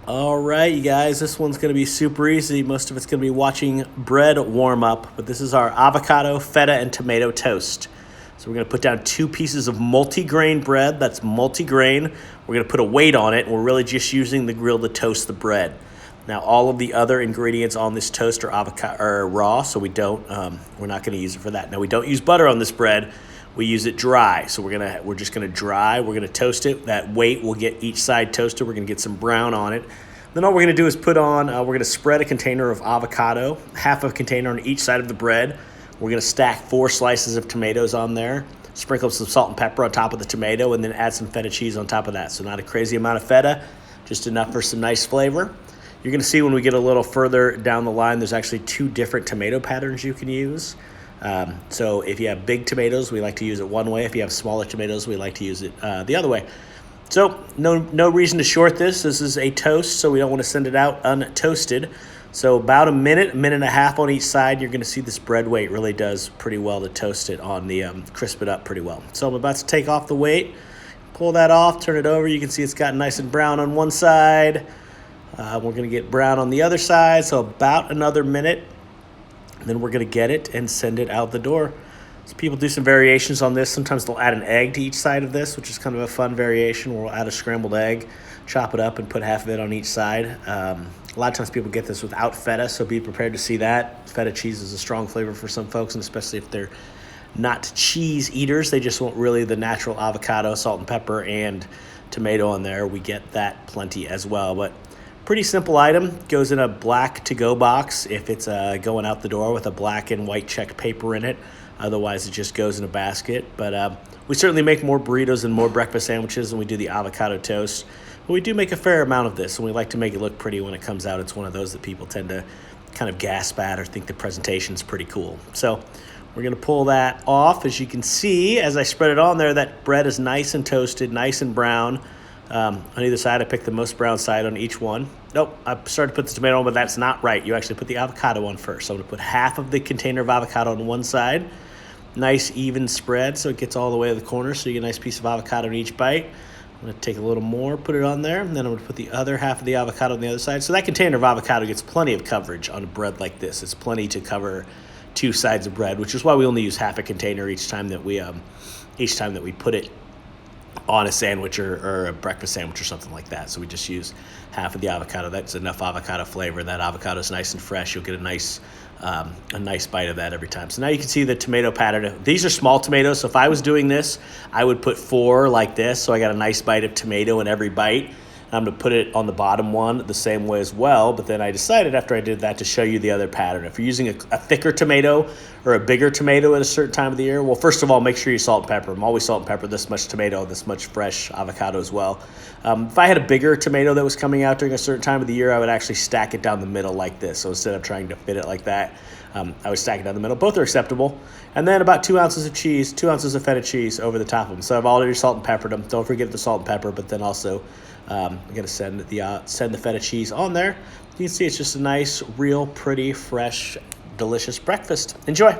All right, you guys, this one's going to be super easy. Most of it's going to be watching bread warm up, but this is our avocado, feta, and tomato toast. So we're going to put down 2 pieces of multi-grain bread. That's multi-grain. We're going to put a weight on it, and we're really just using the grill to toast the bread. Now, all of the other ingredients on this toast are avocado or raw, so we're not going to use it for that. Now, we don't use butter on this bread. We use it dry, so we're just gonna dry. We're gonna toast it. That weight will get each side toasted. We're gonna get some brown on it. Then all we're gonna do is put on. We're gonna spread a container of avocado, half a container on each side of the bread. We're gonna stack 4 slices of tomatoes on there. Sprinkle some salt and pepper on top of the tomato, and then add some feta cheese on top of that. So not a crazy amount of feta, just enough for some nice flavor. You're gonna see when we get a little further down the line, there's actually 2 different tomato patterns you can use. So if you have big tomatoes, we like to use it one way. If you have smaller tomatoes, we like to use it the other way. So no reason to short this. This is a toast, so we don't want to send it out untoasted. So about a minute and a half on each side, you're going to see this bread weight really does pretty well to toast it on the crisp it up pretty well. So I'm about to take off the weight, pull that off, turn it over. You can see it's gotten nice and brown on one side. We're going to get brown on the other side, so about another minute. Then we're going to get it and send it out the door. So people do some variations on this. Sometimes they'll add an egg to each side of this, which is kind of a fun variation. We'll add a scrambled egg, chop it up, and put half of it on each side. A lot of times people get this without feta, so be prepared to see that. Feta cheese is a strong flavor for some folks, and especially if they're not cheese eaters. They just want really the natural avocado, salt and pepper, and tomato on there. We get that plenty as well. But pretty simple item. Goes in a black to-go box if it's going out the door with a black and white checked paper in it. Otherwise, it just goes in a basket. But we certainly make more burritos and more breakfast sandwiches than we do the avocado toast. But we do make a fair amount of this, and we like to make it look pretty when it comes out. It's one of those that people tend to kind of gasp at or think the presentation's pretty cool. So we're going to pull that off. As you can see, as I spread it on there, that bread is nice and toasted, nice and brown. On either side, I picked the most brown side on each one. Nope, I started to put the tomato on, but that's not right. You actually put the avocado on first. So I'm going to put half of the container of avocado on one side. Nice even spread so it gets all the way to the corner, so you get a nice piece of avocado in each bite. I'm going to take a little more, put it on there, and then I'm going to put the other half of the avocado on the other side. So that container of avocado gets plenty of coverage on a bread like this. It's plenty to cover 2 sides of bread, which is why we only use half a container each time that we put it on a sandwich or a breakfast sandwich or something like that. So we just use half of the avocado. That's enough avocado flavor. That avocado is nice and fresh. You'll get a nice bite of that every time. So now you can see the tomato pattern. These are small tomatoes. So if I was doing this, I would put 4 like this. So I got a nice bite of tomato in every bite. I'm going to put it on the bottom one the same way as well, but then I decided after I did that to show you the other pattern. If you're using a thicker tomato or a bigger tomato at a certain time of the year, well, first of all, make sure you salt and pepper them. Always salt and pepper this much tomato, this much fresh avocado as well. If I had a bigger tomato that was coming out during a certain time of the year, I would actually stack it down the middle like this. So instead of trying to fit it like that, I would stack it down the middle. Both are acceptable. And then about 2 ounces of cheese, 2 ounces of feta cheese over the top of them. So I've already salt and peppered them. Don't forget the salt and pepper, but then also I'm going to send the feta cheese on there. You can see it's just a nice, real, pretty, fresh, delicious breakfast. Enjoy.